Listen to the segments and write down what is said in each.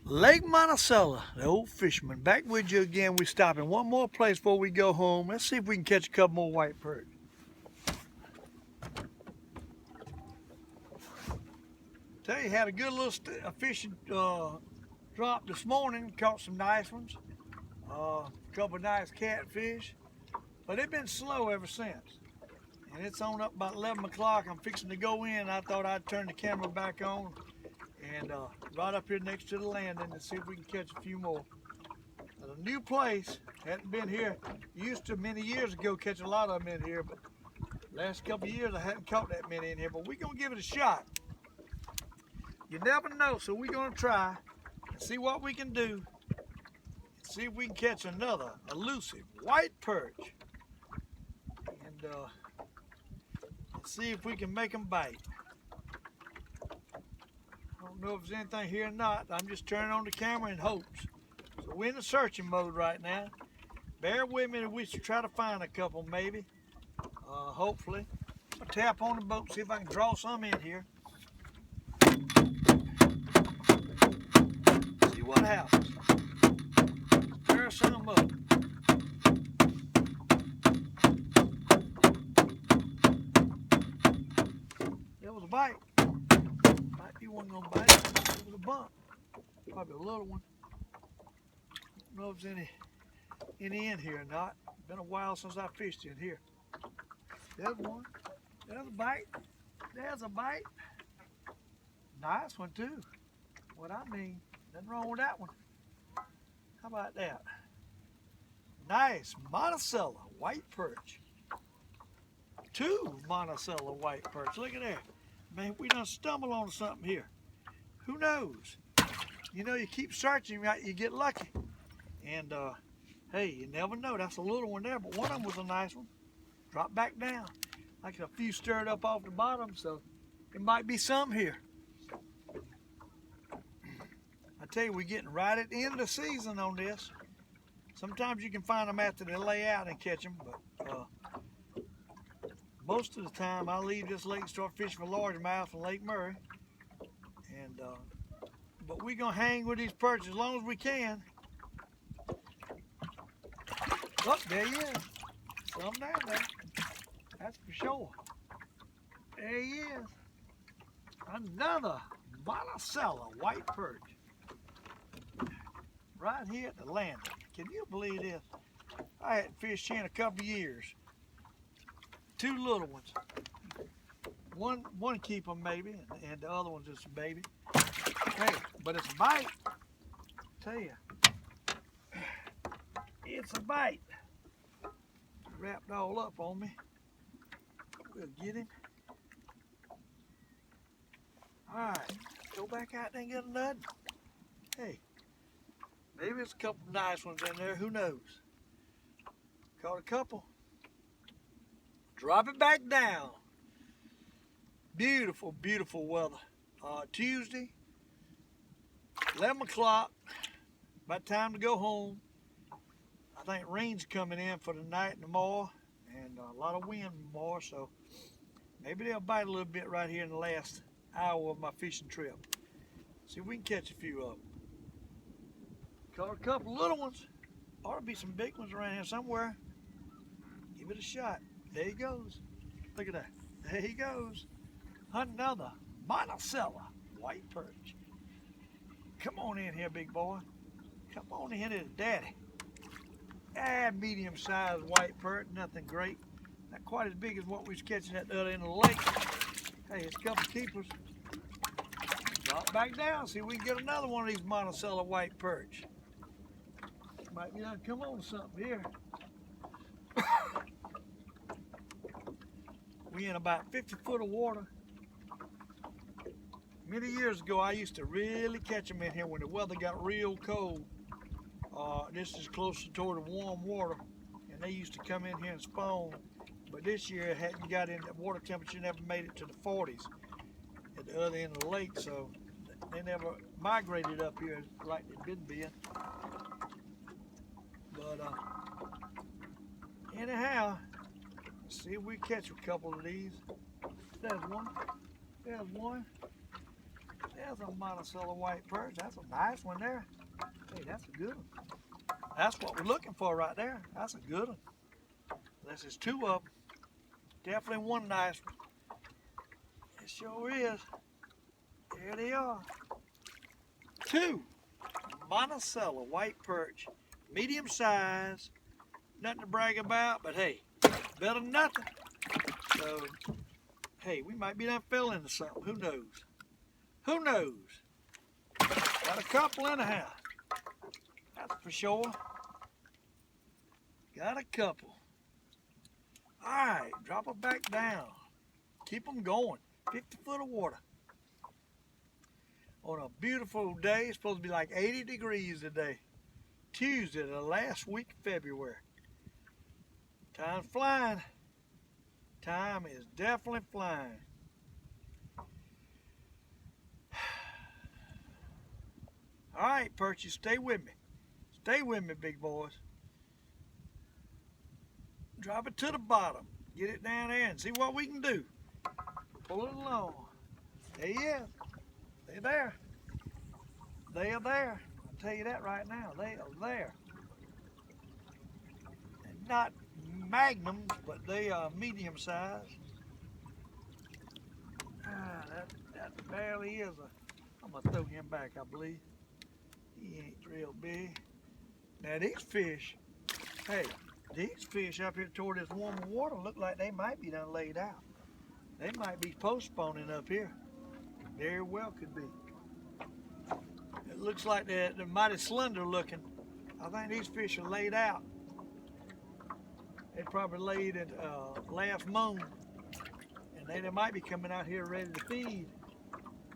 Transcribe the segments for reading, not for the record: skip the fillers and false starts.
Lake Monticello, the old fisherman. Back with you again. We stop in one more place before we go home. Let's see if we can catch a couple more white perch. Tell you, had a good little fishing drop this morning. Caught some nice ones. A couple of nice catfish. But they've been slow ever since. And it's on up about 11 o'clock. I'm fixing to go in. I thought I'd turn the camera back on and right up here next to the landing and see if we can catch a few more. At a new place, hadn't been here. Used to many years ago catch a lot of them in here, but last couple of years I hadn't caught that many in here. But we're gonna give it a shot. You never know, so we're gonna try and see what we can do. See if we can catch another elusive white perch, and see if we can make them bite. I don't know if there's anything here or not. I'm just turning on the camera in hopes. So we're in the searching mode right now. Bear with me, we should try to find a couple maybe. Hopefully. I'll tap on the boat, see if I can draw some in here. See what happens. Stir some up. There was a bite. Might be one gonna bite. It was a bump. Probably a little one. Don't know if there's any in here or not. Been a while since I fished in here. There's one. There's a bite. There's a bite. Nice one too. What I mean, nothing wrong with that one. How about that? Nice Monticello white perch. Two Monticello white perch. Look at that. Man, we done stumbled on something here. Who knows? You know, you keep searching, right? You get lucky. And hey, you never know. That's a little one there, but one of them was a nice one. Drop back down. Like a few stirred up off the bottom, so it might be some here. I tell you, we're getting right at the end of the season on this. Sometimes you can find them after they lay out and catch them, but most of the time I leave this lake and start fishing for largemouth and Lake Murray. And but we're gonna hang with these perch as long as we can. Oh, there he is. Some down there. That's for sure. There he is. Another Monticello white perch. Right here at the landing. Can you believe this? I hadn't fished here in a couple of years. Two little ones. One keep them maybe, and the other one's just a baby. Hey, but it's a bite. Tell you, it's a bite. Wrapped all up on me. We'll get him. All right, go back out there and get another. Hey, maybe there's a couple nice ones in there. Who knows? Caught a couple. Drop it back down. Beautiful, beautiful weather. Tuesday, 11 o'clock. About time to go home. I think rain's coming in for the night and tomorrow, and a lot of wind tomorrow, so maybe they'll bite a little bit right here in the last hour of my fishing trip. See if we can catch a few of them. Caught a couple little ones. Ought to be some big ones around here somewhere. Give it a shot. There he goes. Look at that. There he goes. Another Monticello white perch. Come on in here, big boy. Come on in here, daddy. Medium-sized white perch. Nothing great. Not quite as big as what we was catching at the other end of the lake. Hey, it's a couple keepers. Drop back down. See if we can get another one of these Monticello white perch. Might be able to come on to something here. We in about 50 foot of water. Many years ago, I used to really catch them in here when the weather got real cold. This is closer toward the warm water, and they used to come in here and spawn. But this year, it hadn't got in, the water temperature never made it to the 40s at the other end of the lake, so they never migrated up here like they've been being. But anyhow, let's see if we catch a couple of these. There's one. There's one. There's a Monticello white perch. That's a nice one there. Hey, that's a good one. That's what we're looking for right there. That's a good one. This is two of them. Definitely one nice one. It sure is. There they are. Two Monticello white perch. Medium size. Nothing to brag about, but hey, better than nothing. So, hey, we might be done fell into something. Who knows? Who knows? Got a couple anyhow. That's for sure. Got a couple. All right, drop them back down. Keep them going. 50 foot of water. On a beautiful day, it's supposed to be like 80 degrees today. Tuesday, the last week of February. Time's flying. Time is definitely flying. All right, perches, stay with me. Stay with me, big boys. Drop it to the bottom. Get it down there and see what we can do. Pull it along. There he is. They're there. They are there. I'll tell you that right now. They are there. And not magnums, but they are medium size. That barely is I'm going to throw him back, I believe. He ain't real big. Now these fish, hey, these fish up here toward this warmer water look like they might be done laid out. They might be postponing up here. Very well could be. It looks like they're mighty slender looking. I think these fish are laid out. They probably laid it last moon. And they might be coming out here ready to feed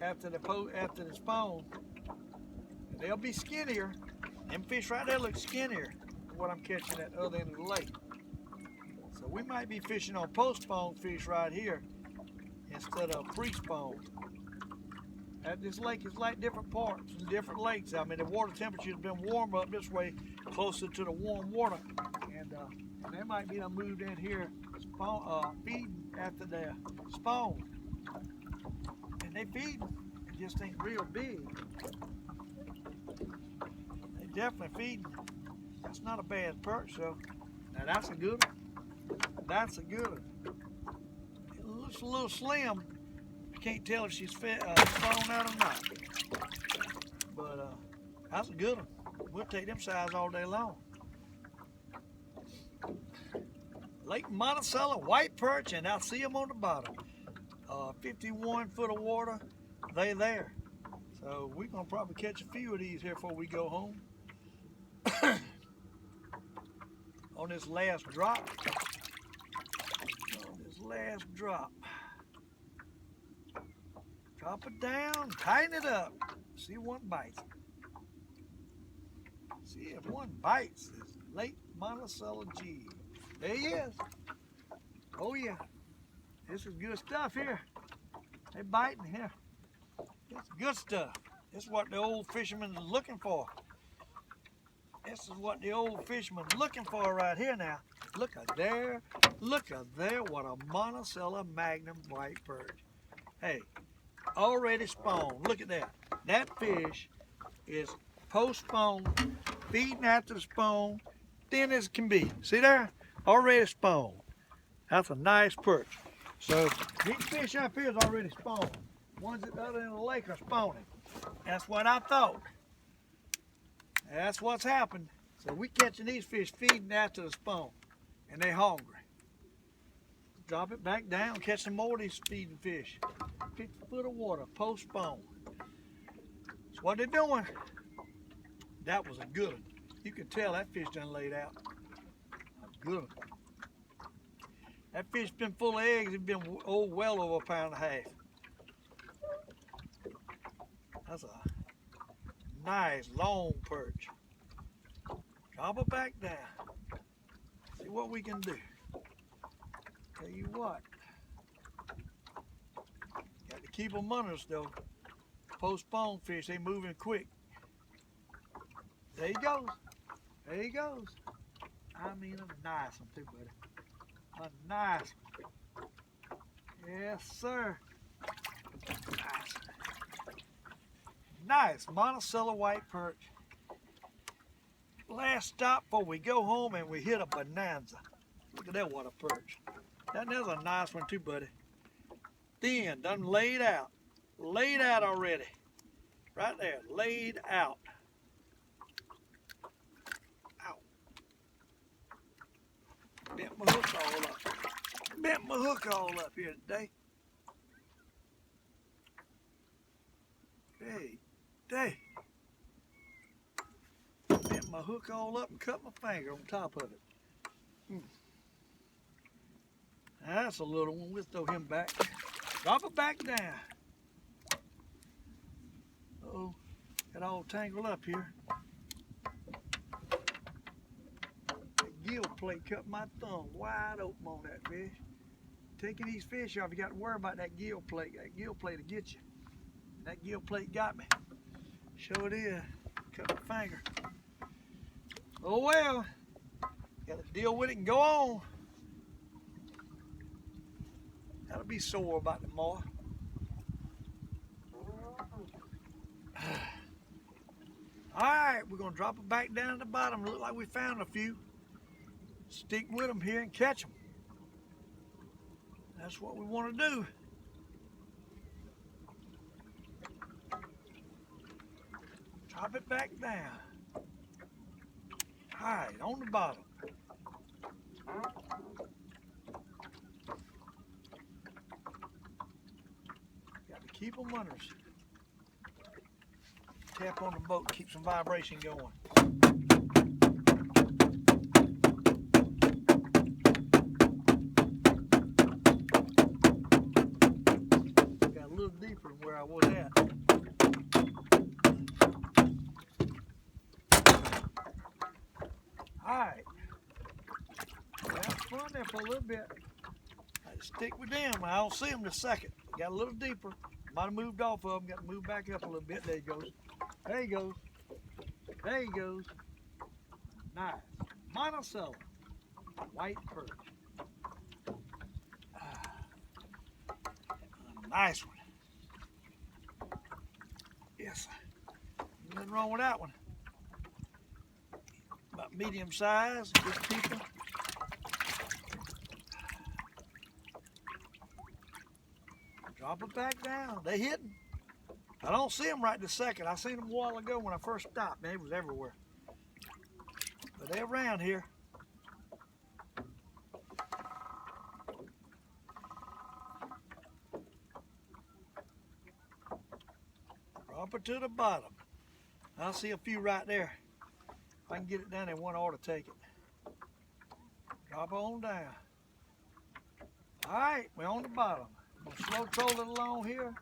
after the spawn. And they'll be skinnier. Them fish right there look skinnier than what I'm catching at the other end of the lake. So we might be fishing on post-spawn fish right here instead of pre-spawn. This lake is like different parts, different lakes. I mean, the water temperature has been warmer up this way, closer to the warm water. And they might be moved in here feeding after their spawn. And they feed, it just ain't real big. They definitely feeding. That's not a bad perch, though. Now that's a good one. That's a good one. It looks a little slim. I can't tell if she's spawn out or not. But that's a good one. We'll take them size all day long. Lake Monticello, white perch, and I see them on the bottom. 51 foot of water, they there. So we're gonna probably catch a few of these here before we go home. On this last drop. Drop it down, tighten it up. See if one bites. See if one bites. It's Lake Monticello G. There he is. Oh yeah. This is good stuff here. They biting here. It's good stuff. This is what the old fishermen are looking for. This is what the old fishermen are looking for right here now. Look at there. Look at there. What a Monticello Magnum white perch. Hey, already spawned. Look at that. That fish is post-spawn, feeding after the spawn, thin as can be. See there? Already spawned. That's a nice perch. So these fish up here is already spawned. Ones at the other end of the lake are spawning. That's what I thought. That's what's happened. So we catching these fish feeding after the spawn, and they hungry. Drop it back down, catch some more of these feeding fish. 50 foot of water, post spawn. That's what they're doing. That was a good one. You can tell that fish done laid out. A good one. That fish been full of eggs. It's been well over 1.5 pounds. That's a nice long perch. Drop it back down. See what we can do. Tell you what. Got to keep them under us though. Post-spawn fish, they moving quick. There he goes. There he goes. I mean a nice one too, buddy. A nice one. Yes, sir. Nice. Nice Monticello white perch. Last stop before we go home, and we hit a bonanza. Look at that water perch. That's a nice one too, buddy. Thin, done laid out. Laid out already. Right there, laid out. Ow. Bent my hook all up. Bent my hook all up here today. Hey, day. Bent my hook all up and cut my finger on top of it. That's a little one. We'll throw him back. Drop it back down. Uh-oh, got all tangled up here. The gill plate cut my thumb wide open on that fish. Taking these fish off, you got to worry about that gill plate. That gill plate will get you. That gill plate got me. Sure it is. Cut my finger. Oh well. Got to deal with it and go on. That'll be sore about tomorrow. Alright, we're going to drop it back down at the bottom. Look like we found a few. Stick with them here and catch them. That's what we want to do. Drop it back down. Alright, on the bottom. Got to keep them under us. Tap on the boat, keep some vibration going. Got a little deeper than where I was at. Alright. That was fun there for a little bit. I had to stick with them. I don't see them in a second. Got a little deeper. Might have moved off of them. Got to move back up a little bit. There he goes. There he goes. There he goes. Nice. Monticello. White perch. A nice one. Yes. Nothing wrong with that one. About medium size. Good people. Drop it back down. They hitting. I don't see them right this second. I seen them a while ago when I first stopped. Man, it was everywhere. But they're around here. Drop it to the bottom. I see a few right there. If I can get it down there, one ought to take it. Drop on down. All right, we're on the bottom. I'm gonna slow troll it along here.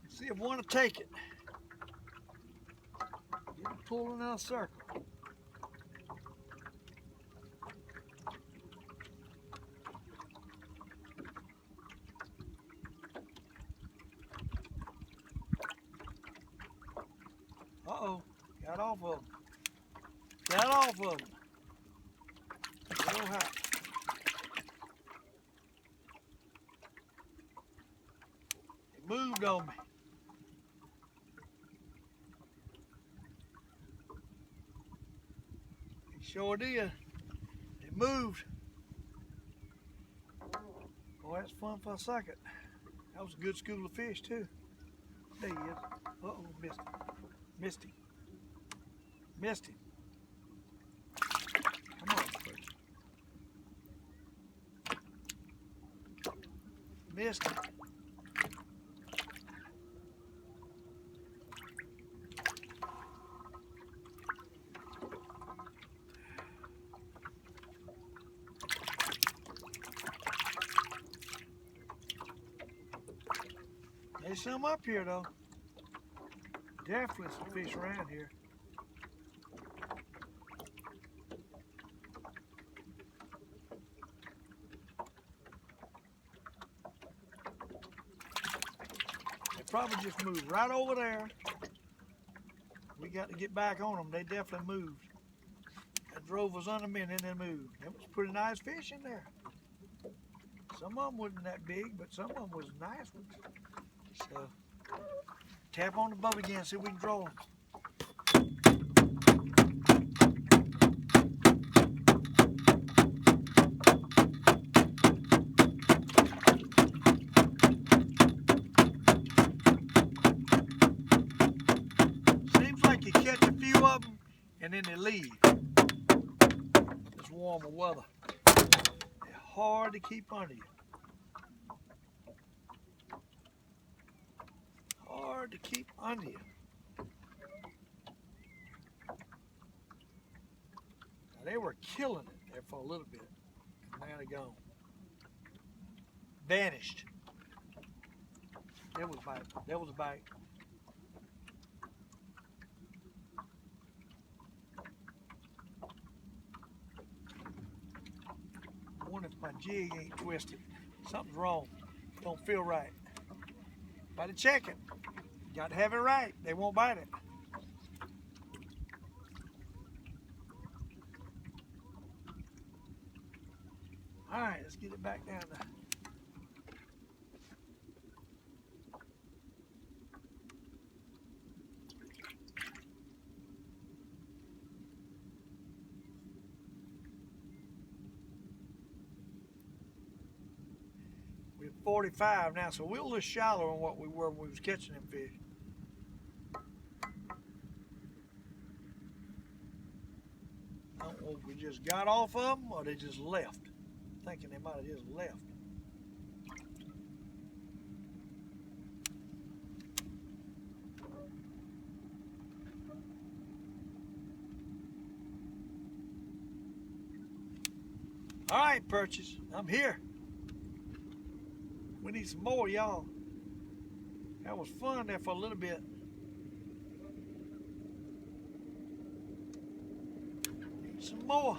See if one will take it. Get it pulling in a circle. Uh-oh, got off of them. Got off of them. Real high. It moved on me. Sure did. It moved. Boy, that's fun for a second. That was a good school of fish too. There he is. Uh-oh, missed him. Missed him. Missed him. Come on, first. Missed him. There's some up here though. Definitely some fish around here. They probably just moved right over there. We got to get back on them. They definitely moved. That drove us under me and then they moved. It was pretty nice fish in there. Some of them wasn't that big, but some of them was nice ones. So, Tap on the bub again, see if we can draw him. Seems like you catch a few of them and then they leave. It's warmer weather. They're hard to keep under you. Hard to keep under you. Now, they were killing it there for a little bit. Now they're gone. Vanished. There was a bite. There was a bite. I wonder if my jig ain't twisted. Something's wrong. Don't feel right. Gotta check it. Got to have it right. They won't bite it. All right, let's get it back down there. We're 45 now, so we're a little shallower than what we were when we was catching them fish. I don't know if we just got off of them or they just left. Thinking they might have just left. All right, perches, I'm here. We need some more, y'all. That was fun there for a little bit. Need some more.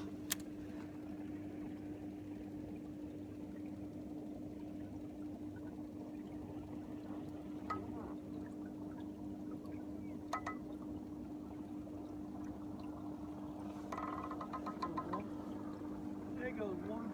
There goes one.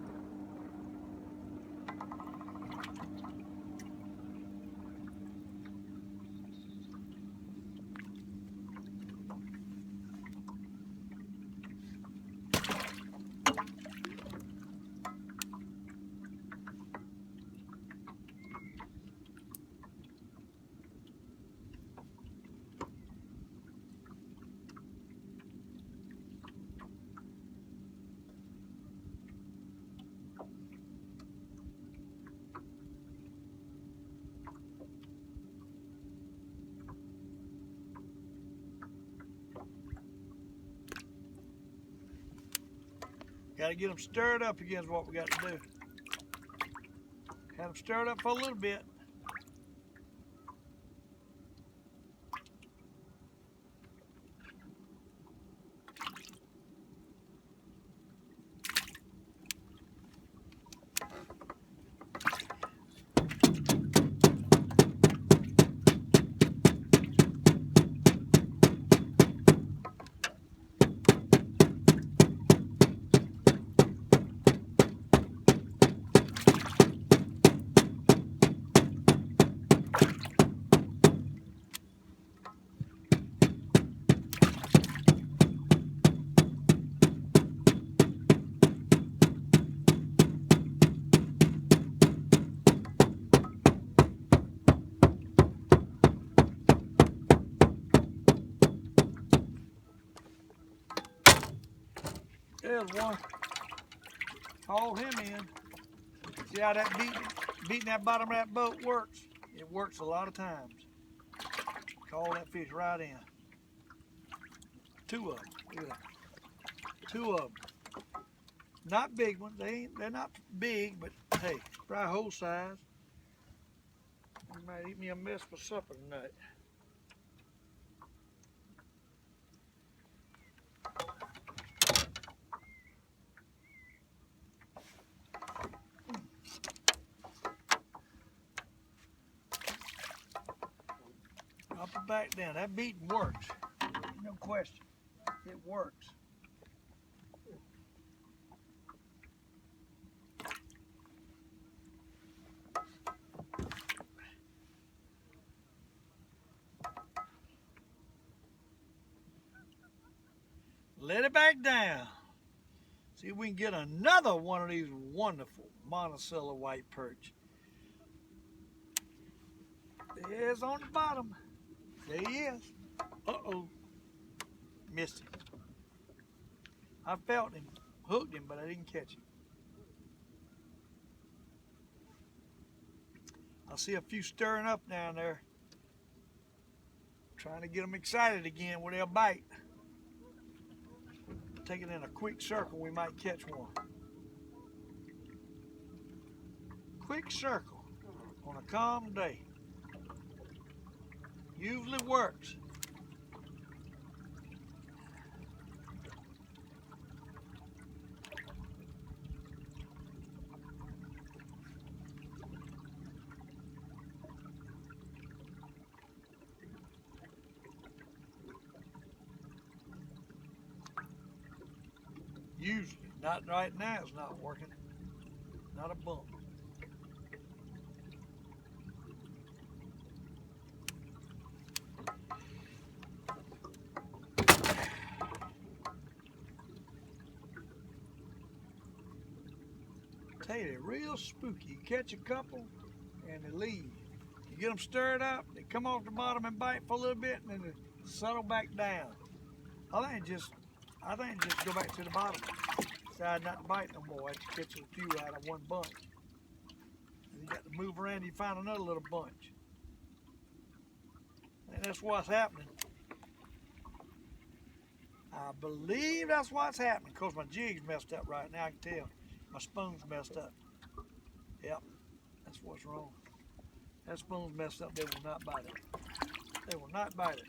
Got to get them stirred up again is what we got to do. Had them stirred up for a little bit. There's one. Hauled him in. See how that beating that bottom of that boat works? It works a lot of times. Call that fish right in. Two of them. Look at that. Two of them. Not big ones. They're not big, but hey, probably whole size. You might eat me a mess for supper tonight. Up and back down. That beating works. No question. It works. Let it back down. See if we can get another one of these wonderful Monticello white perch. There's on the bottom. There he is. Uh-oh. Missed him. I felt him, hooked him, but I didn't catch him. I see a few stirring up down there. Trying to get them excited again where they'll bite. Take it in a quick circle, we might catch one. Quick circle on a calm day. Usually works. Usually, not right now, it's not working. Not a bump. Tell you, they're real spooky. You catch a couple and they leave. You get them stirred up, they come off the bottom and bite for a little bit, and then they settle back down. I think just go back to the bottom. Decide not to bite no more after you catch a few out of one bunch. And you got to move around, you find another little bunch. And that's what's happening. I believe that's what's happening, because my jig's messed up right now. I can tell. My spoon's messed up. Yep, that's what's wrong. That spoon's messed up. They will not bite it. They will not bite it.